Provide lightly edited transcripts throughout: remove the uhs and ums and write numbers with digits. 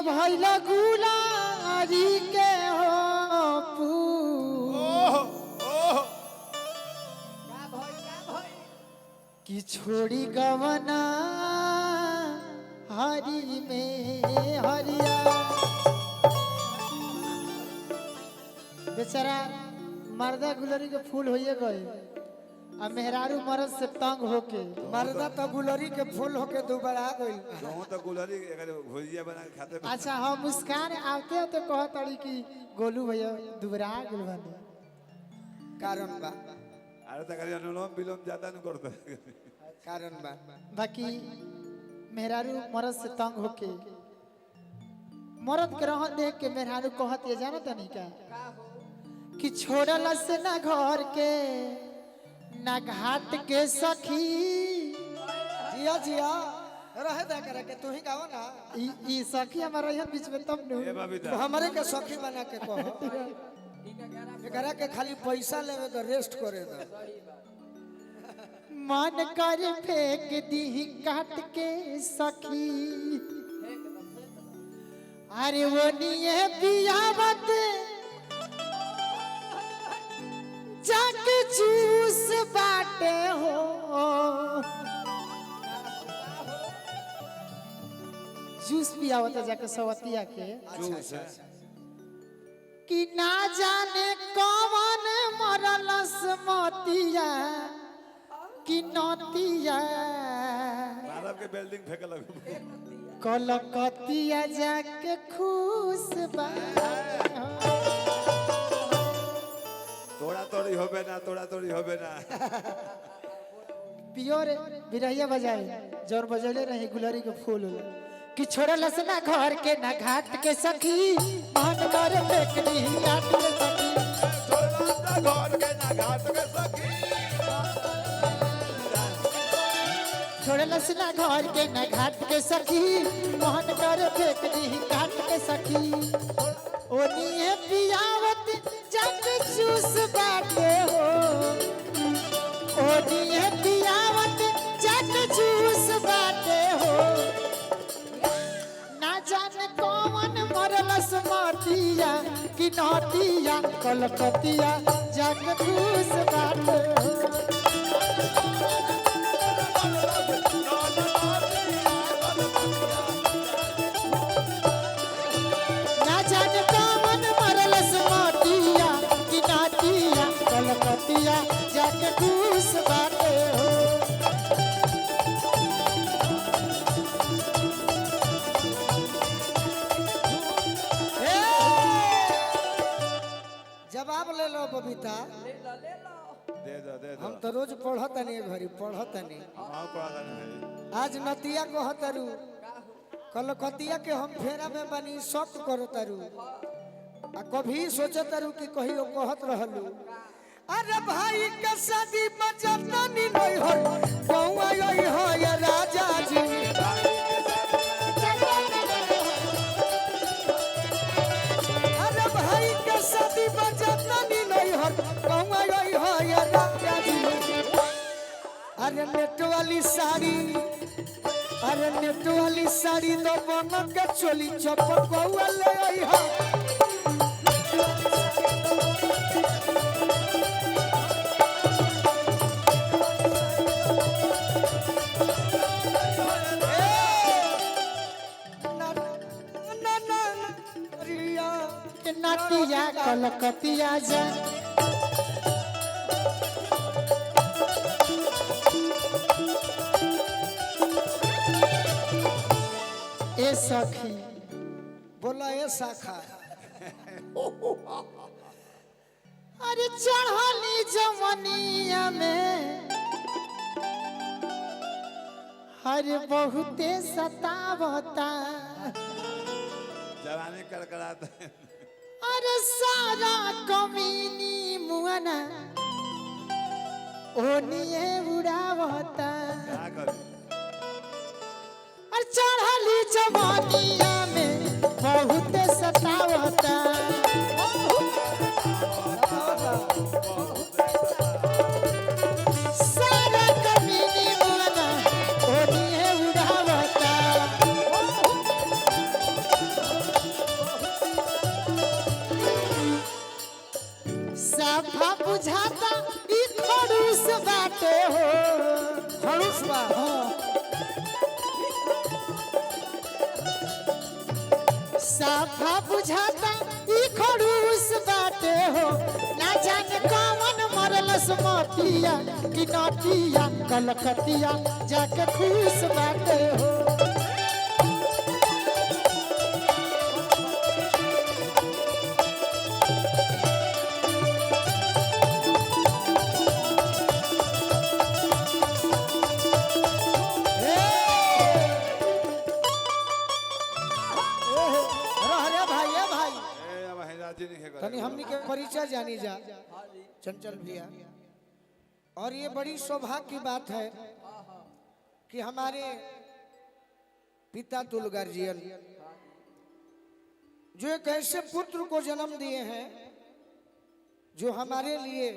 भइला गुलारी के हो कि छोड़ी गवना हरी में हरिया बेचारा मर्दा गुलरी के फूल होइए गए आ मेहरारू मर्द से तंग होके मर्दा तो गुलरी के फूल होके दोबारा गइल तो गुलरी भुजिया बना के खाते। अच्छा हाँ मुस्कान आते आते कहत अड़ी कि गोलू भैया दुबरा गेल बने कारण बा अरे तक अनुलोम विलोम ज्यादा न करता कारण बा बाकी मेहरारू मर्द से तंग होके मर्द के रहन देख के मेहरारू कहत ये जाना तनी का कि छोड़ला से ना घर के ना घाट के सखी जिया जिया रहे दा करे के तू ही गाओ ना ई सखी हमारा यहाँ बीच में तब नु ए बबीता हमरे के सखी बना के कहो एकरा के खाली पैसा लेवे तो रेस्ट करे दो मन कर फेंक दी काट के सखी अरे वो निये बियावत जाके जूस बाटे हो जूस पियावत जाके सवतिया के जूस कि ना जाने कौन मरलस मोतिया कि नतिया मानव के बिल्डिंग फेंके लगो कलकतिया जाके खुश बा तोड़ा तोड़ी होबे ना पियोर बिरहिया बजाए जोर बजले रही गुलरी के फूल कि छोड़ल से ना घर के ना घाट के सखी मन कर फेंकनी घाट के सखी घर के ना घाट के सखी छोड़ल से ना घर के ना घाट के सखी मन कर फेंकनी घाट के सखी ओनिए पियावत जग जूस बाटे हो ओनिए पियावत जग जूस बाटे हो ना जाने कौन मरलस मातिया कि नतिया कलकतिया जग जूस बाटे हो ना जाने कौन मरलस मातिया कि नतिया कलकतिया जग जूस बाटे हो जवाब ले लो बबीता दे दो हम तो रोज पढ़त नहीं घरी पढ़त नहीं मां पड़ा नहीं आज नतिया कहतरू कलकतिया के हम फेरा में बनी शक करतरू आ कभी सोचतरू कि कहियो कहत रहलू अरे भाई के शादी बजता नहीं हो गौआ यही हो या राजा जी अरे भाई के शादी बजता नहीं हो गौआ यही हो या राजा जी अरे नेट वाली साड़ी अरे नेट वाली साड़ी तो बन के चोली चपक ले आई हा नतिया कलकतिया जा ए सखी बोला ये शाखा अरे चढ़ली जवनिया में हर बहुते सतावता जवानी कड़कड़ाता है अरे सारा कमीनी मुआना ओनिए उड़ावता क्या करे और चढ़ली जवानिया में बहुत सतावता सारा कमीनी मुआना ओनिए उड़ावता बुझाता ई खड़ूस बाटे हो खड़ूस बा साफा बुझाता ई खड़ूस बाटे हो ना जाने कौन मरलस मोतिया कि नोटिया कलकतिया जाके खुश बाटे हो तनी हमनी के परिचय जानी जा चंचल भैया और ये बड़ी सौभाग्य की बात है कि हमारे पिता तुल गार्जियन जो एक ऐसे पुत्र को जन्म दिए हैं जो हमारे लिए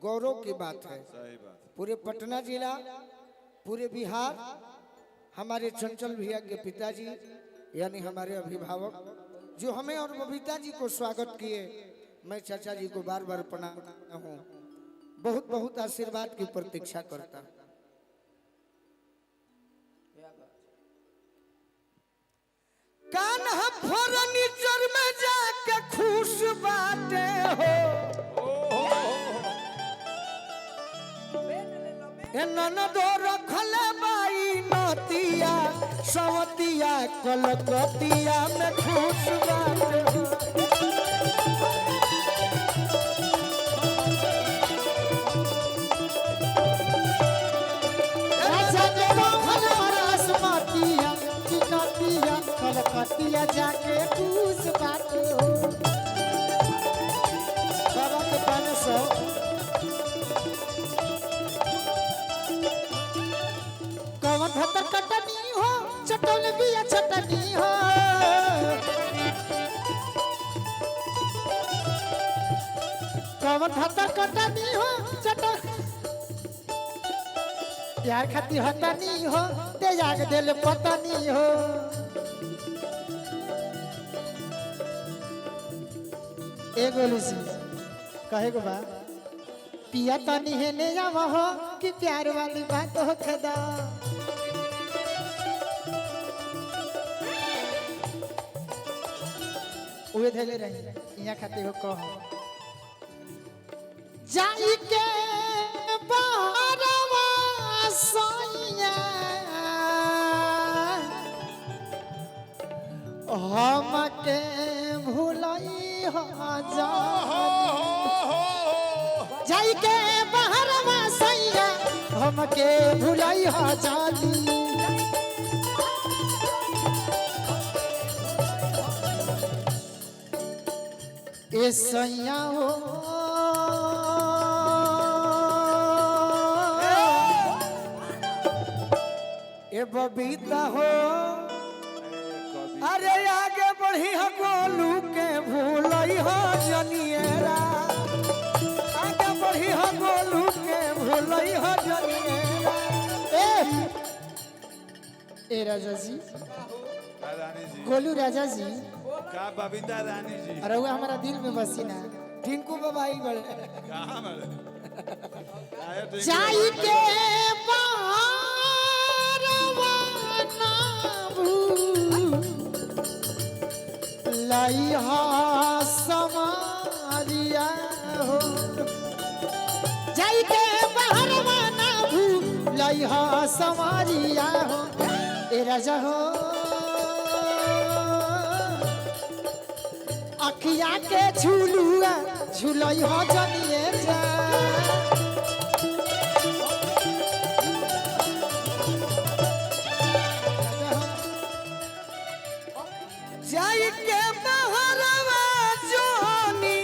गौरव की बात है। पूरे पटना जिला पूरे बिहार हमारे चंचल भैया के पिताजी यानी हमारे अभिभावक जो हमें और बबीता जी को स्वागत किए, मैं चाचा जी को बार बार प्रणाम करता हूँ। बहुत बहुत आशीर्वाद की प्रतीक्षा करता हूँ। कान्हा फर्नीचर में जाके खुश बाटे हो ननदो रखले बाई नतिया सवतिया कलकतिया में खुश बाटे हो कलकतिया जाके खुश बाटे हो बाबा के 500 कवन भतर कटनी हो चटोल बिया चटनी हो कवन भतर कटनी हो चटोल यार खाती हतनी हो ते जाग दिल पतनी हो एगो लिसी कहे को बा पिया तनी है ने जावा हो कि प्यार वाली बात हो खदा उहे धैले रही यहाँ खाते हो कहो जाई के बहरवा सोइया हम के भूलई हो जाई के बहरवा सैया हम के भूलई हो जाली ए सैया हो ए बबीता हो अरे आगे बढ़ी हो गोलू के भूलई हो जनिएरा आगे बढ़ी हो गोलू के भूलई हो जनिएरा ए राजा जी रानी जी गोलू राजा जी का बबीता रानी जी अरे वो हमारा दिल में बसी ना टिंकू बाबा ही बड़े कहाँ मरे जाई के बहरवा ना लाई हा समारिया हो जाई के बहरवा ना लाई हा समारिया हो ए राजा हो अखिया के झूलुआ झूलई हो जनिए जा जाई के बहरवा जोनी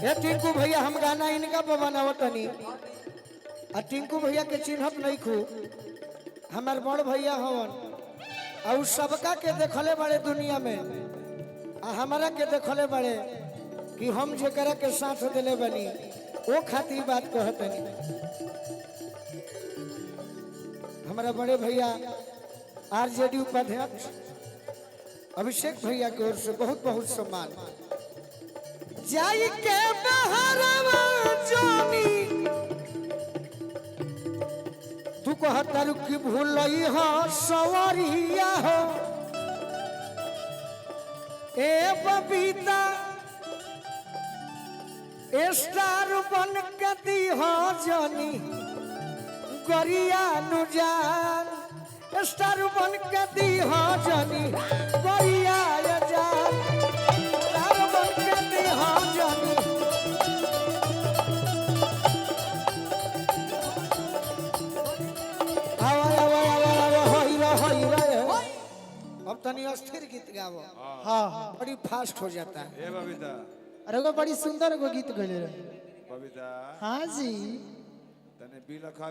ए टिंकू भैया हम गाना इनका पर बनावतनी आ टिंकू भैया के चिन्हत नहीं खू हमार बड़ भैया हवन और सबका के देखले बड़े दुनिया में आ हमारा के देखले बड़े कि हम जेकरा के साथ दिले बनी वो खातिर बात कहतनी हमारा बड़े भैया आरजेडी उपाध्यक्ष अभिषेक भैया की ओर से बहुत बहुत सम्मान जाई के बहरवा जानी तू कहतर की भूलई हो सवरिया हो ए बबीता स्टार बन के दी हो जानी गरिया नु जान स्टार बन के दी हो जानी गरिया जान स्टार बन के दी हो जानी अब तनी अस्थिर गीत गावो हाँ बड़ी फास्ट हो जाता है ए बबीता अरे वो बड़ी सुंदर एगो गीत गले रहे बबीता हाँ जी तने बिलखा